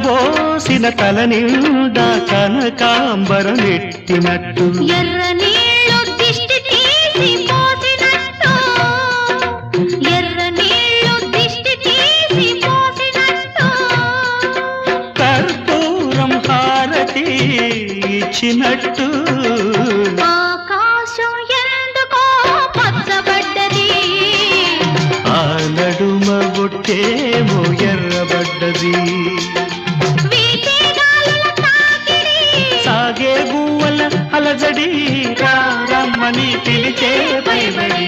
పోసిన తల నిండా కనకాంబరం ఎట్టినట్టు ఎర్ర నీళ్ళు దిష్టి తీసి పోసినట్టు ఎర్ర నీళ్ళు దిష్టి తీసి పోసినట్టు కర్పూరం హారతి ఇచ్చినట్టు ఆకాశం ఎందుకో పచ్చబడ్డది ఆ నడుమ బొట్టేమో ఎర్రబడ్డది సాగే గువ్వల అలజడి రమ్మని పిలిచే పైబడి